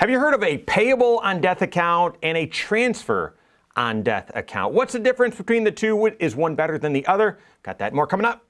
Have you heard of a payable on death account and a transfer on death account? What's the difference between the two? Is one better than the other? Got that and more coming up.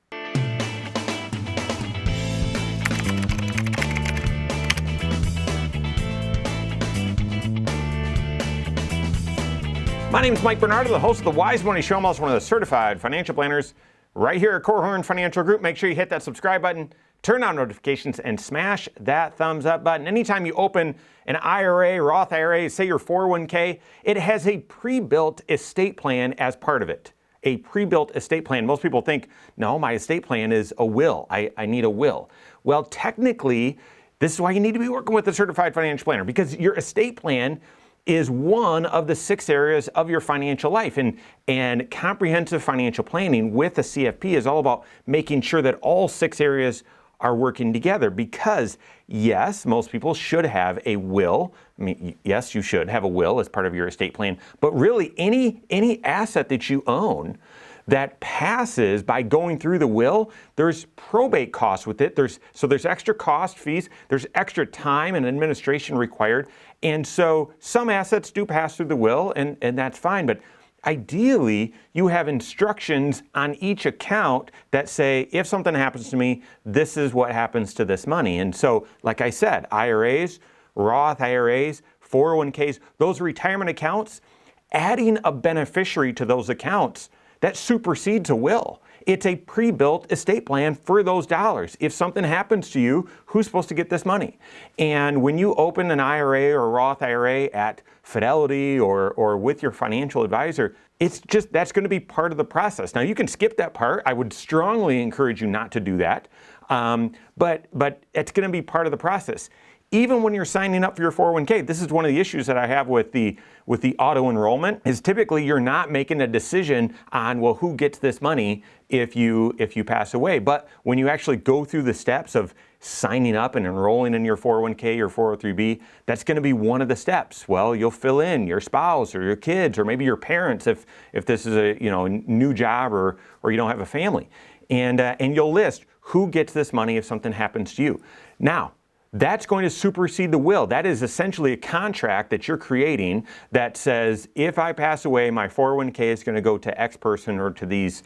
My name is Mike Bernardo, the host of the Wise Money Show. I'm also one of the certified financial planners right here at Korhorn Financial Group. Make sure you hit that subscribe button, turn on notifications, and smash that thumbs up button. Anytime you open an IRA, Roth IRA, say your 401k, it has a pre-built estate plan as part of it. A pre-built estate plan. Most people think, no, my estate plan is a will. I need a will. Well, technically, this is why you need to be working with a certified financial planner, because your estate plan is one of the 6 areas of your financial life. And comprehensive financial planning with a CFP is all about making sure that all 6 areas are working together, because yes, most people should have a will. I mean, yes, you should have a will as part of your estate plan, but really any asset that you own that passes by going through the will, there's probate costs with it. There's extra cost, fees, there's extra time and administration required. And so some assets do pass through the will, and that's fine. But ideally, you have instructions on each account that say, if something happens to me, this is what happens to this money. And so, like I said, IRAs, Roth IRAs, 401ks, those retirement accounts, adding a beneficiary to those accounts, that supersedes a will. It's a pre-built estate plan for those dollars. If something happens to you, who's supposed to get this money? And when you open an IRA or Roth IRA at Fidelity or with your financial advisor, that's going to be part of the process. Now, you can skip that part. I would strongly encourage you not to do that. But it's going to be part of the process. Even when you're signing up for your 401k, this is one of the issues that I have with the auto enrollment, is typically you're not making a decision on, well, who gets this money if you pass away. But when you actually go through the steps of signing up and enrolling in your 401k or 403b, that's going to be one of the steps. Well, you'll fill in your spouse or your kids or maybe your parents if this is a new job or you don't have a family, and you'll list who gets this money if something happens to you. Now, that's going to supersede the will. That is essentially a contract that you're creating that says, if I pass away, my 401k is going to go to X person or to these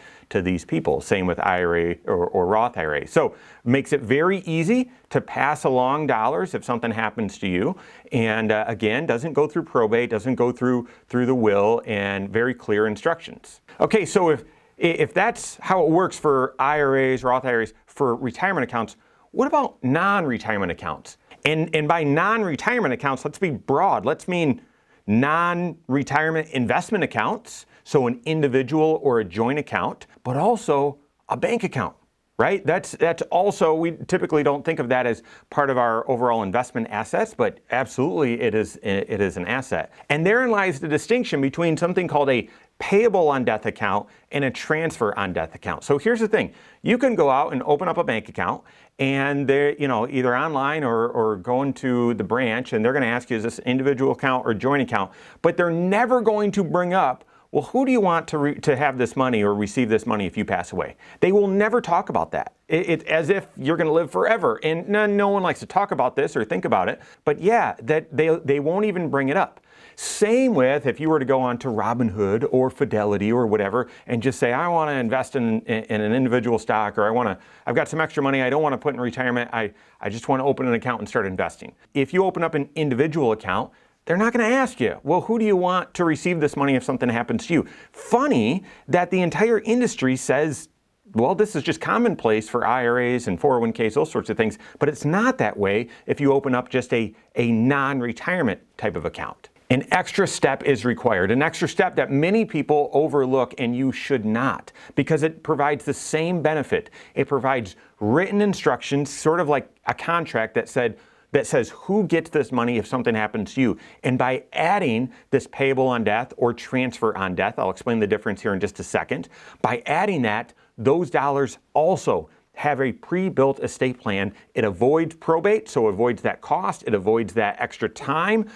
people. Same with IRA or Roth IRA. So makes it very easy to pass along dollars if something happens to you. And again, doesn't go through probate, doesn't go through the will, and very clear instructions. Okay, so if that's how it works for IRAs, Roth IRAs, for retirement accounts, what about non-retirement accounts? And by non-retirement accounts, let's be broad. Let's mean non-retirement investment accounts, so an individual or a joint account, but also a bank account, right? That's also, we typically don't think of that as part of our overall investment assets, but absolutely it is an asset. And therein lies the distinction between something called a payable on death account and a transfer on death account. So here's the thing. You can go out and open up a bank account, and they're, either online or going to the branch, and they're going to ask you, is this individual account or joint account? But they're never going to bring up, well, who do you want to have this money or receive this money if you pass away? They will never talk about that. It's as if you're going to live forever. And no one likes to talk about this or think about it. But yeah, that they won't even bring it up. Same with if you were to go on to Robinhood or Fidelity or whatever and just say, I want to invest in an individual stock, or I've got some extra money I don't want to put in retirement. I just want to open an account and start investing. If you open up an individual account, they're not going to ask you, well, who do you want to receive this money if something happens to you? Funny that the entire industry says, well, this is just commonplace for IRAs and 401ks, those sorts of things, but it's not that way if you open up just a non-retirement type of account. An extra step is required, an extra step that many people overlook, and you should not, because it provides the same benefit. It provides written instructions, sort of like a contract that says who gets this money if something happens to you. And by adding this payable on death or transfer on death, I'll explain the difference here in just a second, by adding that, those dollars also have a pre-built estate plan. It avoids probate, so it avoids that cost. It avoids that extra time.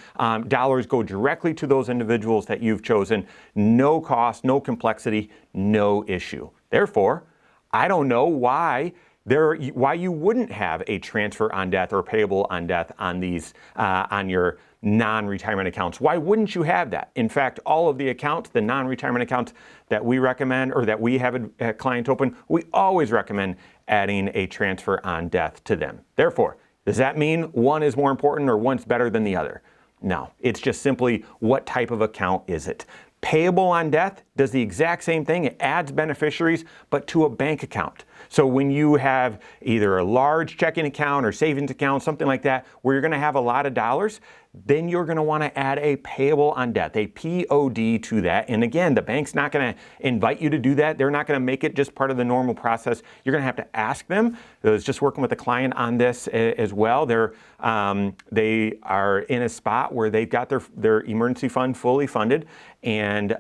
Dollars go directly to those individuals that you've chosen. No cost, no complexity, no issue. Therefore, I don't know why you wouldn't have a transfer on death or payable on death on these on your non-retirement accounts. Why wouldn't you have that? In fact, all of the accounts, the non-retirement accounts that we recommend or that we have a client open, we always recommend adding a transfer on death to them. Therefore, does that mean one is more important or one's better than the other? No, it's just simply what type of account is it. Payable on death does the exact same thing. It adds beneficiaries, but to a bank account. So when you have either a large checking account or savings account, something like that, where you're going to have a lot of dollars, then you're going to want to add a payable on death, a POD to that. And again, the bank's not going to invite you to do that. They're not going to make it just part of the normal process. You're going to have to ask them. I was just working with a client on this as well. They are in a spot where they've got their emergency fund fully funded, and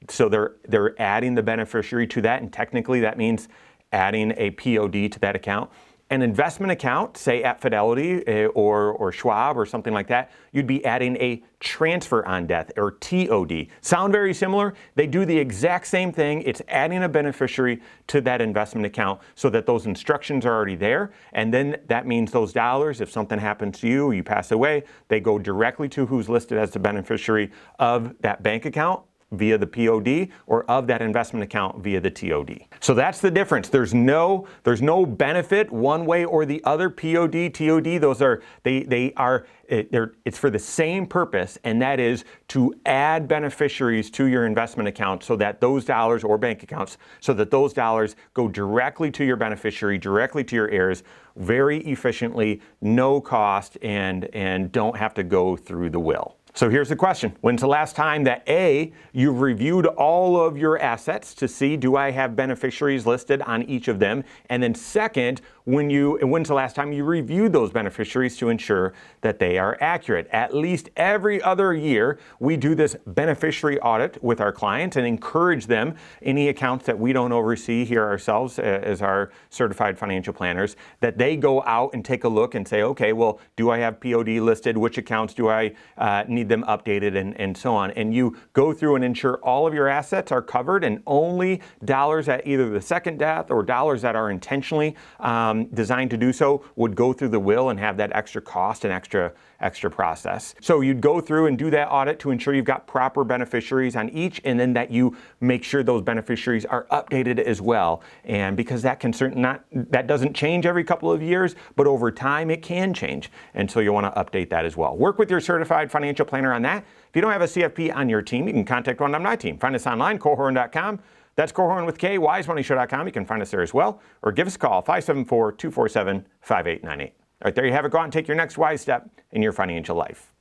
so they're adding the beneficiary to that, and technically that means adding a POD to that account. An investment account, say at Fidelity or Schwab or something like that, you'd be adding a transfer on death or TOD. Sound very similar? They do the exact same thing. It's adding a beneficiary to that investment account so that those instructions are already there. And then that means those dollars, if something happens to you, you pass away, they go directly to who's listed as the beneficiary of that bank account via the POD, or of that investment account via the TOD. So that's the difference. There's no benefit one way or the other. POD, TOD, it's for the same purpose, and that is to add beneficiaries to your investment account so that those dollars, or bank accounts, so that those dollars go directly to your beneficiary, directly to your heirs, very efficiently, no cost, and don't have to go through the will. So here's the question. When's the last time that A, you've reviewed all of your assets to see, do I have beneficiaries listed on each of them? And then second, when's the last time you reviewed those beneficiaries to ensure that they are accurate? At least every other year, we do this beneficiary audit with our clients and encourage them, any accounts that we don't oversee here ourselves as our certified financial planners, that they go out and take a look and say, okay, well, do I have POD listed? Which accounts do I need them updated, and so on. And you go through and ensure all of your assets are covered, and only dollars at either the second death or dollars that are intentionally designed to do so would go through the will and have that extra cost and extra process. So you'd go through and do that audit to ensure you've got proper beneficiaries on each, and then that you make sure those beneficiaries are updated as well. And because that doesn't change every couple of years, but over time it can change. And so you want to update that as well. Work with your certified financial planner on that. If you don't have a CFP on your team, you can contact one on my team. Find us online, Korhorn.com. That's Korhorn with K, wisemoneyshow.com. You can find us there as well, or give us a call, 574-247-5898. All right, there you have it. Go out and take your next wise step in your financial life.